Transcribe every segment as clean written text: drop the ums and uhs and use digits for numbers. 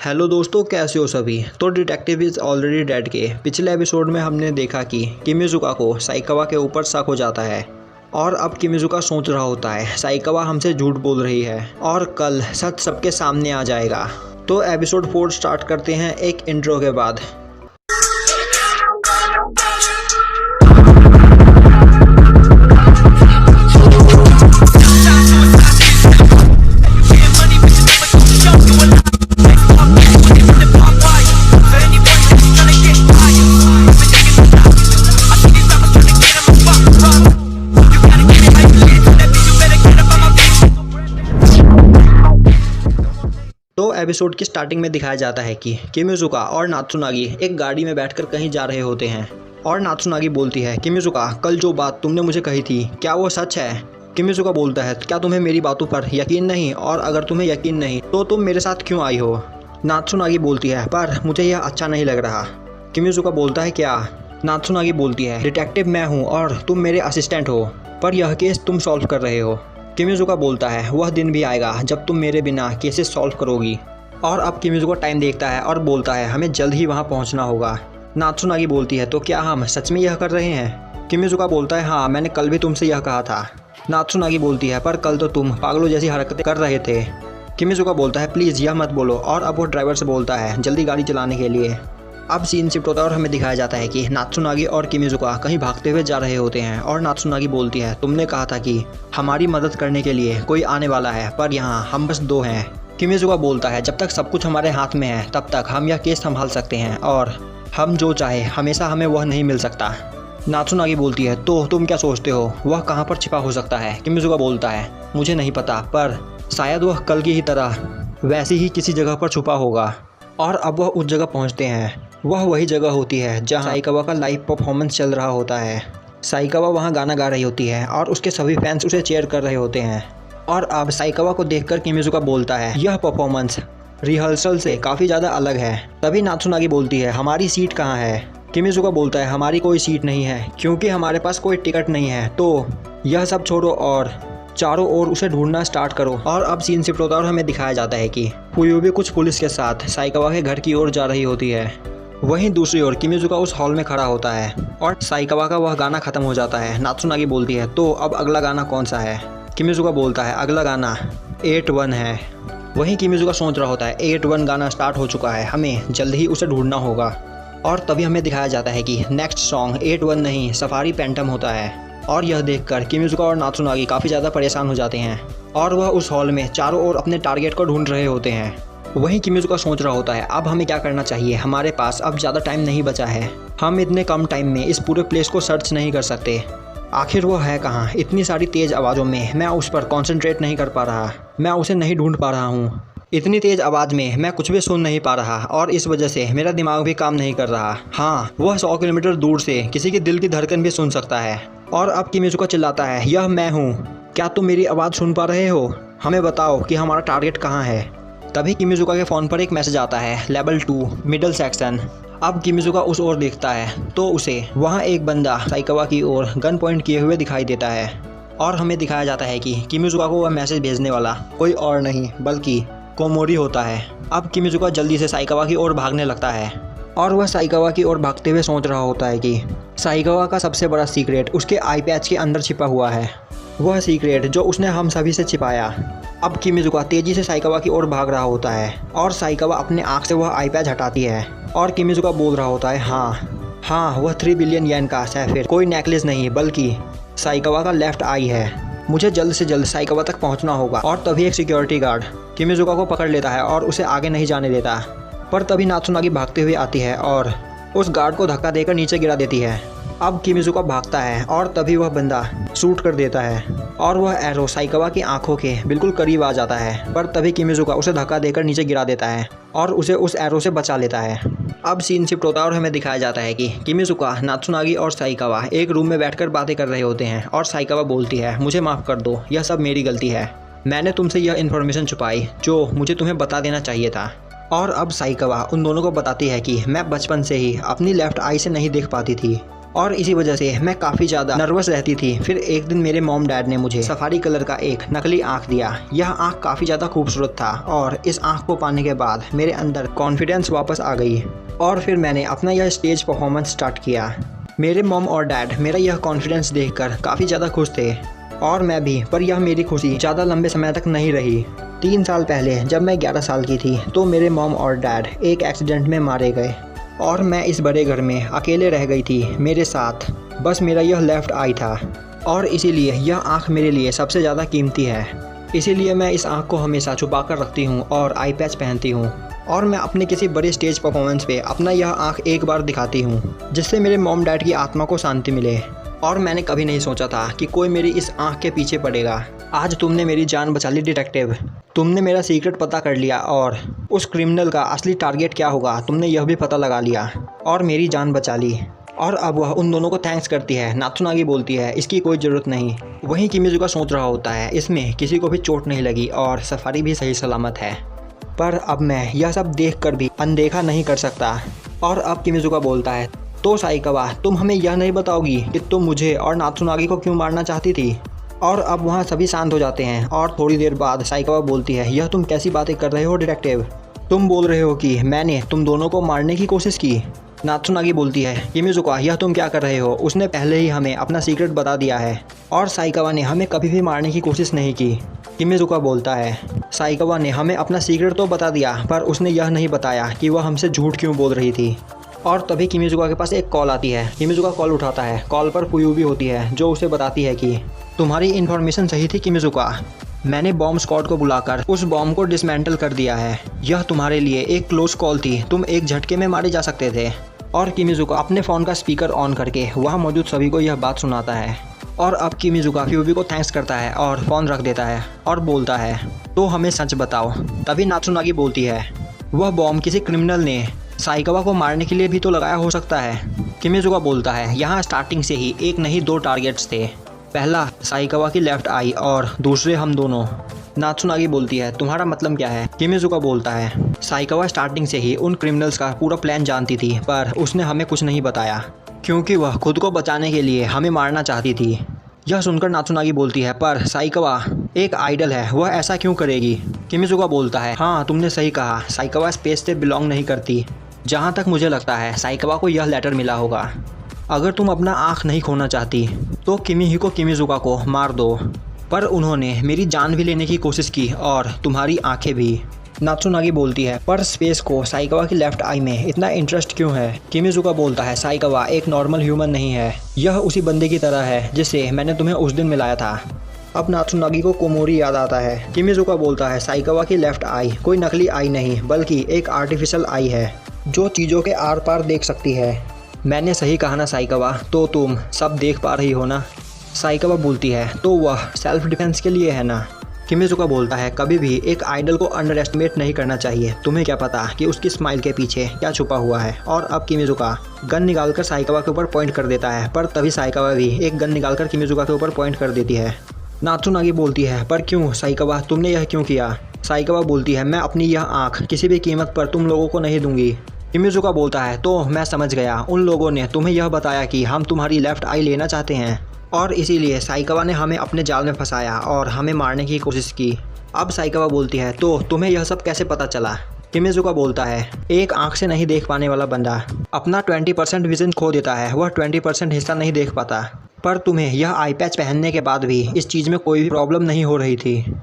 Hello दोस्तों, कैसे हो सभी। तो डिटेक्टिव इज ऑलरेडी डेड के पिछले एपिसोड में हमने देखा कि किमिजुका को साइकावा के ऊपर शक हो जाता है और अब किमिजुका सोच रहा होता है साइकावा हमसे झूठ बोल रही है और कल सच सबके सामने आ जाएगा। तो एपिसोड 4 स्टार्ट करते हैं एक इंट्रो के बाद। तो एपिसोड की स्टार्टिंग में दिखाया जाता है कि किमिजुका और नात्सुनागी एक गाड़ी में बैठकर कहीं जा रहे होते हैं और नात्सुनागी बोलती है, किमिजुका कल जो बात तुमने मुझे कही थी क्या वो सच है। किमिजुका बोलता है, क्या तुम्हें मेरी बातों पर यकीन नहीं, और अगर तुम्हें यकीन नहीं तो तुम मेरे साथ क्यों आई हो। नात्सुनागी बोलती है, पर मुझे यह अच्छा नहीं लग रहा। किमिजुका बोलता है, क्या। नात्सुनागी बोलती है, डिटेक्टिव मैं हूँ और तुम मेरे असिस्टेंट हो, पर यह केस तुम सॉल्व कर रहे हो। किमिजुका बोलता है, वह दिन भी आएगा जब तुम मेरे बिना केसेस सॉल्व करोगी। और अब किमिजुका टाइम देखता है और बोलता है, हमें जल्द ही वहाँ पहुँचना होगा। नात्सुनागी बोलती है, तो क्या हम सच में यह कर रहे हैं। किमिजुका बोलता है, हाँ मैंने कल भी तुमसे यह कहा था। नात्सुनागी बोलती है, पर कल तो तुम पागलों जैसी हरकतें कर रहे थे। किमिजुका बोलता है, प्लीज़ यह मत बोलो। और अब वो ड्राइवर से बोलता है जल्दी गाड़ी चलाने के लिए। अब सीन शिफ्ट होता है और हमें दिखाया जाता है कि नात्सुनागी और किमिजुका कहीं भागते हुए जा रहे होते हैं और नात्सुनागी बोलती है, तुमने कहा था कि हमारी मदद करने के लिए कोई आने वाला है, पर यहाँ हम बस 2 हैं। किमिजुका बोलता है, जब तक सब कुछ हमारे हाथ में है तब तक हम यह केस संभाल सकते हैं और हम जो चाहे हमेशा हमें वह नहीं मिल सकता। नात्सुनागी बोलती है, तो तुम क्या सोचते हो वह कहाँ पर छिपा हो सकता है। किमिजुका बोलता है, मुझे नहीं पता, पर शायद वह कल की ही तरह वैसी ही किसी जगह पर छुपा होगा। और अब वह उस जगह पहुँचते हैं। वह वही जगह होती है जहाँ साइकावा का लाइव परफॉर्मेंस चल रहा होता है। साइकावा वहाँ गाना गा रही होती है और उसके सभी फैंस उसे चीयर कर रहे होते हैं। और अब साइकावा को देखकर किमिजुका बोलता है, यह परफॉर्मेंस रिहर्सल से काफ़ी ज़्यादा अलग है। तभी नात्सुनागी बोलती है, हमारी सीट कहाँ है। किमिजुका बोलता है, हमारी कोई सीट नहीं है क्योंकि हमारे पास कोई टिकट नहीं है। तो यह सब छोड़ो और चारों ओर उसे ढूंढना स्टार्ट करो। और अब सीन शिफ्ट होता है और हमें दिखाया जाता है कि फुयुबी कुछ पुलिस के साथ साइकावा के घर की ओर जा रही होती है। वहीं दूसरी ओर किमिजुका उस हॉल में खड़ा होता है और साइकावा का वह गाना खत्म हो जाता है। नात्सुनागी बोलती है, तो अब अगला गाना कौन सा है। किमिजुका बोलता है, अगला गाना 8-1 है। वहीं किमिजुका सोच रहा होता है 8-1 गाना स्टार्ट हो चुका है, हमें जल्द ही उसे ढूंढना होगा। और तभी हमें दिखाया जाता है कि नेक्स्ट सॉन्ग 8-1 नहीं सफारी पैंटम होता है। और यह देखकर किमिजुका और नात्सुनागी काफ़ी ज़्यादा परेशान हो जाते हैं और वह उस हॉल में चारों ओर अपने टारगेट को ढूंढ रहे होते हैं। वहीं किमिजुका सोच रहा होता है, अब हमें क्या करना चाहिए, हमारे पास अब ज़्यादा टाइम नहीं बचा है। हम इतने कम टाइम में इस पूरे प्लेस को सर्च नहीं कर सकते। आखिर वो है कहाँ। इतनी सारी तेज़ आवाज़ों में मैं उस पर कॉन्सेंट्रेट नहीं कर पा रहा, मैं उसे नहीं ढूंढ पा रहा हूँ। इतनी तेज़ आवाज़ में मैं कुछ भी सुन नहीं पा रहा और इस वजह से मेरा दिमाग भी काम नहीं कर रहा। हाँ, वह 100 किलोमीटर दूर से किसी के दिल की धड़कन भी सुन सकता है। और अब किमिजुका चिल्लाता है, यह मैं हूँ, क्या तुम मेरी आवाज़ सुन पा रहे हो, हमें बताओ कि हमारा टारगेट कहाँ है। तभी किमिजुका के फ़ोन पर एक मैसेज आता है, लेवल 2 मिडल सेक्शन। अब किमिजुका उस ओर देखता है तो उसे वहाँ एक बंदा साइकावा की ओर गन पॉइंट किए हुए दिखाई देता है। और हमें दिखाया जाता है कि किमिजुका को वह मैसेज भेजने वाला कोई और नहीं बल्कि कोमोरी होता है। अब किमिजुका जल्दी से साइकावा की ओर भागने लगता है और वह साइकावा की ओर भागते हुए सोच रहा होता है कि साइकावा का सबसे बड़ा सीक्रेट उसके आई पैच के अंदर छिपा हुआ है, वह सीक्रेट जो उसने हम सभी से छिपाया। अब किमिजुका तेज़ी से साइकावा की ओर भाग रहा होता है और साइकावा अपने आँख से वह आई पैच हटाती है और किमिजुका बोल रहा होता है, हाँ वह 3 बिलियन येन का सैफिर कोई नेकलेस नहीं बल्कि साइकावा का लेफ्ट आई है। मुझे जल्द से जल्द साइकावा तक पहुंचना होगा। और तभी एक सिक्योरिटी गार्ड किमिजुका को पकड़ लेता है और उसे आगे नहीं जाने देता। पर तभी नात्सुनागी भागते हुए आती है और उस गार्ड को धक्का देकर नीचे गिरा देती है। अब किमिजुका भागता है और तभी वह बंदा शूट कर देता है और वह एरो साइकावा की आंखों के बिल्कुल करीब आ जाता है। पर तभी किमिजुका उसे धक्का देकर नीचे गिरा देता है और उसे उस एरो से बचा लेता है। अब सीन शिफ्ट होता है और हमें दिखाया जाता है कि किमिजुका, नात्सुनागी और साइकावा एक रूम में बैठकर बातें कर रहे होते हैं और साइकावा बोलती है, मुझे माफ़ कर दो, यह सब मेरी गलती है, मैंने तुमसे यह इन्फॉर्मेशन छुपाई जो मुझे तुम्हें बता देना चाहिए था। और अब साइकावा उन दोनों को बताती है कि मैं बचपन से ही अपनी लेफ्ट आई से नहीं देख पाती थी और इसी वजह से मैं काफ़ी ज़्यादा नर्वस रहती थी। फिर एक दिन मेरे मॉम डैड ने मुझे सफारी कलर का एक नकली आँख दिया। यह आँख काफ़ी ज़्यादा खूबसूरत था और इस आँख को पाने के बाद मेरे अंदर कॉन्फिडेंस वापस आ गई और फिर मैंने अपना यह स्टेज परफॉर्मेंस स्टार्ट किया। मेरे मॉम और डैड मेरा यह कॉन्फिडेंस देखकर काफ़ी ज़्यादा खुश थे और मैं भी, पर यह मेरी खुशी ज़्यादा लंबे समय तक नहीं रही। 3 साल पहले जब मैं 11 साल की थी तो मेरे मॉम और डैड एक एक्सीडेंट में मारे गए और मैं इस बड़े घर में अकेले रह गई थी। मेरे साथ बस मेरा यह लेफ़्ट आई था और इसीलिए यह आँख मेरे लिए सबसे ज़्यादा कीमती है। इसीलिए मैं इस आँख को हमेशा छुपा कर रखती हूँ और आई पैच पहनती हूँ और मैं अपने किसी बड़े स्टेज परफॉर्मेंस पे अपना यह आँख एक बार दिखाती हूँ जिससे मेरे मॉम डैड की आत्मा को शांति मिले। और मैंने कभी नहीं सोचा था कि कोई मेरी इस आँख के पीछे पड़ेगा। आज तुमने मेरी जान बचा ली डिटेक्टिव। तुमने मेरा सीक्रेट पता कर लिया और उस क्रिमिनल का असली टारगेट क्या होगा तुमने यह भी पता लगा लिया और मेरी जान बचा ली। और अब वह उन दोनों को थैंक्स करती है। नात्सुनागी बोलती है इसकी कोई ज़रूरत नहीं। वहीं किमिजुका सोच रहा होता है इसमें किसी को भी चोट नहीं लगी और सफारी भी सही सलामत है, पर अब मैं यह सब देख कर भी अनदेखा नहीं कर सकता। और अब किमिजुका बोलता है तो साइकावा, तुम हमें यह नहीं बताओगी कि तुम मुझे और नात्सुनागी को क्यों मारना चाहती थी। और अब वहाँ सभी शांत हो जाते हैं और थोड़ी देर बाद साइकावा बोलती है यह तुम कैसी बातें कर रहे हो डिटेक्टिव। तुम बोल रहे हो कि मैंने तुम दोनों को मारने की कोशिश की। नात्सुनागी बोलती है किमिजुका यह तुम क्या कर रहे हो, उसने पहले ही हमें अपना सीक्रेट बता दिया है और साइकावा ने हमें कभी भी मारने की कोशिश नहीं की। किमिजुका बोलता है साइकावा ने हमें अपना सीक्रेट तो बता दिया पर उसने यह नहीं बताया कि वह हमसे झूठ क्यों बोल रही थी। और तभी किमिजुका के पास एक कॉल आती है। किमिजुका कॉल उठाता है। कॉल पर फुयू भी होती है जो उसे बताती है कि तुम्हारी इन्फॉर्मेशन सही थी किमिजुका, मैंने बॉम्ब स्क्वाड को बुलाकर उस बॉम्ब को डिसमेंटल कर दिया है। यह तुम्हारे लिए एक क्लोज कॉल थी, तुम एक झटके में मारे जा सकते थे। और किमिजुका अपने फ़ोन का स्पीकर ऑन करके वहाँ मौजूद सभी को यह बात सुनाता है। और अब किमिजुका फ्यूबी को थैंक्स करता है और फ़ोन रख देता है और बोलता है तो हमें सच बताओ। तभी नात्सुनागी बोलती है वह बॉम्ब किसी क्रिमिनल ने साइकावा को मारने के लिए भी तो लगाया हो सकता है। किमिजुका बोलता है यहाँ स्टार्टिंग से ही एक नहीं 2 टारगेट्स थे, पहला साइकावा की लेफ्ट आई और दूसरे हम दोनों। नात्सुनागी बोलती है तुम्हारा मतलब क्या है। किमिजुका बोलता है साइकावा स्टार्टिंग से ही उन क्रिमिनल्स का पूरा प्लान जानती थी पर उसने हमें कुछ नहीं बताया क्योंकि वह खुद को बचाने के लिए हमें मारना चाहती थी। यह सुनकर नात्सुनागी बोलती है पर साइकावा एक आइडल है, वह ऐसा क्यों करेगी। किमिजुका बोलता है हाँ तुमने सही कहा, साइकावा स्पेस से बिलोंग नहीं करती। जहाँ तक मुझे लगता है साइकावा को यह लेटर मिला होगा। अगर तुम अपना आँख नहीं खोना चाहती तो किमिहिको किमिजुका को मार दो, पर उन्होंने मेरी जान भी लेने की कोशिश की और तुम्हारी आंखें भी। नात्सुनागी बोलती है पर स्पेस को साइकावा की लेफ्ट आई में इतना इंटरेस्ट क्यों है। किमिजुका बोलता है साइकावा एक नॉर्मल ह्यूमन नहीं है, यह उसी बंदे की तरह है जिससे मैंने तुम्हें उस दिन मिलाया था। अब नात्सुनागी को कोमोरी याद आता है। किमिजुका बोलता है साइकावा की लेफ्ट आई कोई नकली आई नहीं बल्कि एक आर्टिफिशियल आई है जो चीज़ों के आर पार देख सकती है। मैंने सही कहा ना साइकावा, तो तुम सब देख पा रही हो ना। साइकावा बोलती है तो वह सेल्फ डिफेंस के लिए है ना। किमिजुका बोलता है कभी भी एक आइडल को अंडर एस्टिमेट नहीं करना चाहिए, तुम्हें क्या पता कि उसकी स्माइल के पीछे क्या छुपा हुआ है। और अब किमिजुका गन निकालकर साइकावा के ऊपर पॉइंट कर देता है, पर तभी साइकावा भी एक गन निकालकर किमिजुका के ऊपर पॉइंट कर देती है। नात्सुनागी बोलती है पर क्यों साइकावा, तुमने यह क्यों किया। साइकावा बोलती है मैं अपनी यह आँख किसी भी कीमत पर तुम लोगों को नहीं दूंगी। किमिजुका बोलता है तो मैं समझ गया, उन लोगों ने तुम्हें यह बताया कि हम तुम्हारी लेफ्ट आई लेना चाहते हैं और इसीलिए साइकावा ने हमें अपने जाल में फंसाया और हमें मारने की कोशिश की। अब साइकावा बोलती है तो तुम्हें यह सब कैसे पता चला। किमिजुका बोलता है एक आंख से नहीं देख पाने वाला बंदा अपना 20% विजन खो देता है, वह 20% हिस्सा नहीं देख पाता। पर तुम्हें यह आई पैच पहनने के बाद भी इस चीज़ में कोई भी प्रॉब्लम नहीं हो रही थी।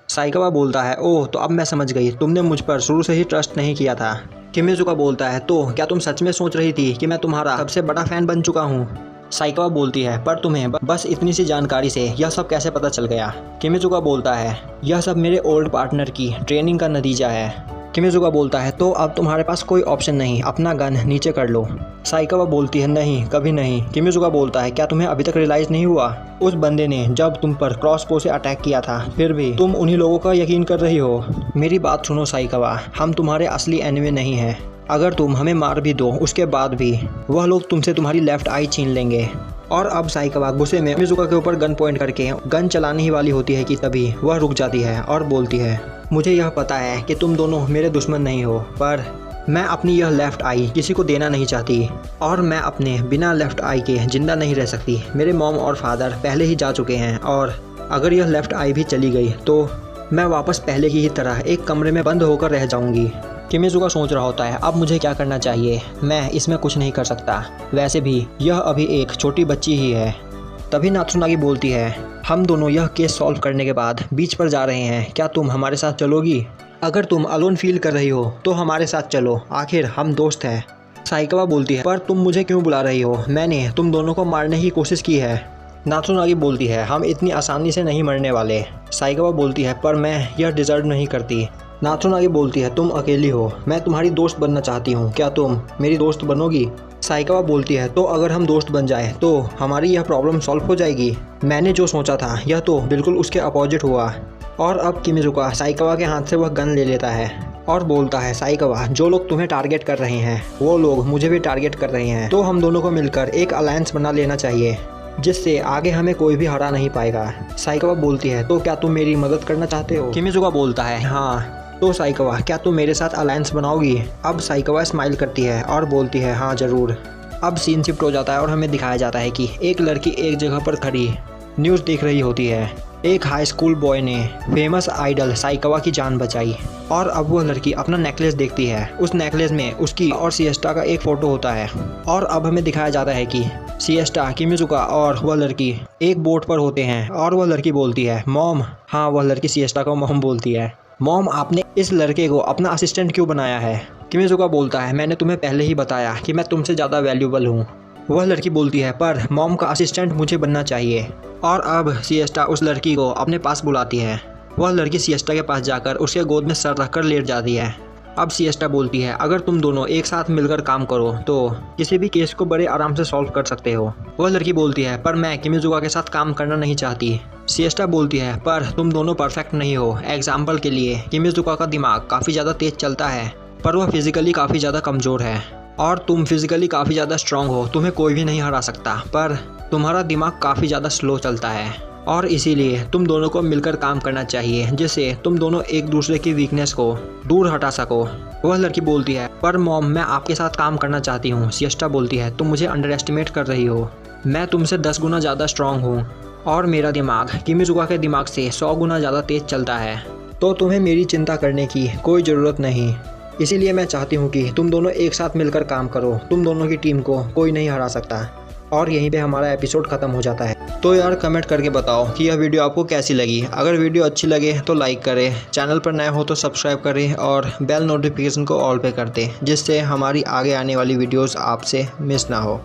साइकावा बोलता है ओह तो अब मैं समझ गई, तुमने मुझ पर शुरू से ही ट्रस्ट नहीं किया था। किमिजुका बोलता है तो क्या तुम सच में सोच रही थी कि मैं तुम्हारा सबसे बड़ा फ़ैन बन चुका हूँ। साइकावा बोलती है पर तुम्हें बस इतनी सी जानकारी से यह सब कैसे पता चल गया। किमिजुका बोलता है यह सब मेरे ओल्ड पार्टनर की ट्रेनिंग का नतीजा है। किमिजुका बोलता है तो अब तुम्हारे पास कोई ऑप्शन नहीं, अपना गन नीचे कर लो। साइकावा बोलती है नहीं कभी नहीं। किमिजुका बोलता है क्या तुम्हें अभी तक रियलाइज़ नहीं हुआ, उस बंदे ने जब तुम पर क्रॉसबो से अटैक किया था फिर भी तुम उन्हीं लोगों का यकीन कर रही हो। मेरी बात सुनो साइकावा, हम तुम्हारे असली एनिमी नहीं हैं। अगर तुम हमें मार भी दो उसके बाद भी वह लोग तुमसे तुम्हारी लेफ्ट आई छीन लेंगे। और अब साइकावा गुस्से में किमिजुका के ऊपर गन पॉइंट करके गन चलाने ही वाली होती है कि तभी वह रुक जाती है और बोलती है मुझे यह पता है कि तुम दोनों मेरे दुश्मन नहीं हो, पर मैं अपनी यह लेफ़्ट आई किसी को देना नहीं चाहती और मैं अपने बिना लेफ़्ट आई के ज़िंदा नहीं रह सकती। मेरे मॉम और फादर पहले ही जा चुके हैं और अगर यह लेफ़्ट आई भी चली गई तो मैं वापस पहले की ही तरह एक कमरे में बंद होकर रह जाऊंगी। किमिजुका सोच रहा होता है अब मुझे क्या करना चाहिए, मैं इसमें कुछ नहीं कर सकता, वैसे भी यह अभी एक छोटी बच्ची ही है। तभी नात्सुनागी बोलती है हम दोनों यह केस सॉल्व करने के बाद बीच पर जा रहे हैं, क्या तुम हमारे साथ चलोगी? अगर तुम अलोन फील कर रही हो तो हमारे साथ चलो, आखिर हम दोस्त हैं। साइकावा बोलती है पर तुम मुझे क्यों बुला रही हो, मैंने तुम दोनों को मारने की कोशिश की है। नात्सुनागी बोलती है हम इतनी आसानी से नहीं मरने वाले। साइकावा बोलती है पर मैं यह डिज़र्व नहीं करती। नात्सुनागी बोलती है तुम अकेली हो, मैं तुम्हारी दोस्त बनना चाहती हूँ, क्या तुम मेरी दोस्त बनोगी? साइकावा बोलती है तो अगर हम दोस्त बन जाए तो हमारी यह प्रॉब्लम सॉल्व हो जाएगी। मैंने जो सोचा था यह तो बिल्कुल उसके अपोजिट हुआ। और अब किमिजुका साइकावा के हाथ से वह गन ले लेता है और बोलता है साइकावा जो लोग तुम्हें टारगेट कर रहे हैं वो लोग मुझे भी टारगेट कर रहे हैं, तो हम दोनों को मिलकर एक अलायंस बना लेना चाहिए जिससे आगे हमें कोई भी हरा नहीं पाएगा। साइकावा बोलती है तो क्या तुम मेरी मदद करना चाहते हो? किमिजुका बोलता है हाँ। तो साइकावा क्या तुम मेरे साथ अलायंस बनाओगी? अब साइकावा स्माइल करती है और बोलती है हाँ ज़रूर। अब सीन शिफ्ट हो जाता है और हमें दिखाया जाता है कि एक लड़की एक जगह पर खड़ी न्यूज़ देख रही होती है। एक हाई स्कूल बॉय ने फेमस आइडल साइकावा की जान बचाई और अब वह लड़की अपना नेकलेस देखती है। उस नेकलेस में उसकी और सिएस्टा का एक फ़ोटो होता है और अब हमें दिखाया जाता है कि सिएस्टा, किमिजुका और वह लड़की एक बोट पर होते हैं और वह लड़की बोलती है मॉम, हाँ वह लड़की सिएस्टा को मॉम बोलती है, मॉम आपने इस लड़के को अपना असिस्टेंट क्यों बनाया है? किमिजुका बोलता है मैंने तुम्हें पहले ही बताया कि मैं तुमसे ज़्यादा वैल्यूबल हूँ। वह लड़की बोलती है पर मॉम का असिस्टेंट मुझे बनना चाहिए। और अब सिएस्टा उस लड़की को अपने पास बुलाती है। वह लड़की सिएस्टा के पास जाकर उसके गोद में सर रखकर लेट जाती है। अब सिएस्टा बोलती है अगर तुम दोनों एक साथ मिलकर काम करो तो किसी भी केस को बड़े आराम से सॉल्व कर सकते हो। वह लड़की बोलती है पर मैं किमिजुका के साथ काम करना नहीं चाहती। सिएस्टा बोलती है पर तुम दोनों परफेक्ट नहीं हो। एग्जाम्पल के लिए किमिजुका का दिमाग काफ़ी ज़्यादा तेज चलता है पर वह फिजिकली काफ़ी ज़्यादा कमज़ोर है और तुम फिजिकली काफ़ी ज़्यादा स्ट्रांग हो, तुम्हें कोई भी नहीं हरा सकता, पर तुम्हारा दिमाग काफ़ी ज़्यादा स्लो चलता है और इसीलिए तुम दोनों को मिलकर काम करना चाहिए जिससे तुम दोनों एक दूसरे की वीकनेस को दूर हटा सको। वह लड़की बोलती है पर मॉम मैं आपके साथ काम करना चाहती हूँ। सिएस्टा बोलती है तुम मुझे अंडर एस्टिमेट कर रही हो, मैं तुमसे 10 गुना ज़्यादा स्ट्रांग हूँ और मेरा दिमाग किमिजुका के दिमाग से 100 गुना ज़्यादा तेज़ चलता है, तो तुम्हें मेरी चिंता करने की कोई ज़रूरत नहीं। इसीलिए मैं चाहती हूँ कि तुम दोनों एक साथ मिलकर काम करो, तुम दोनों की टीम को कोई नहीं हरा सकता। और यहीं पे हमारा एपिसोड ख़त्म हो जाता है। तो यार कमेंट करके बताओ कि यह वीडियो आपको कैसी लगी। अगर वीडियो अच्छी लगे तो लाइक करें, चैनल पर नए हो तो सब्सक्राइब करें और बेल नोटिफिकेशन को ऑल पे कर दें जिससे हमारी आगे आने वाली वीडियोस आपसे मिस ना हो।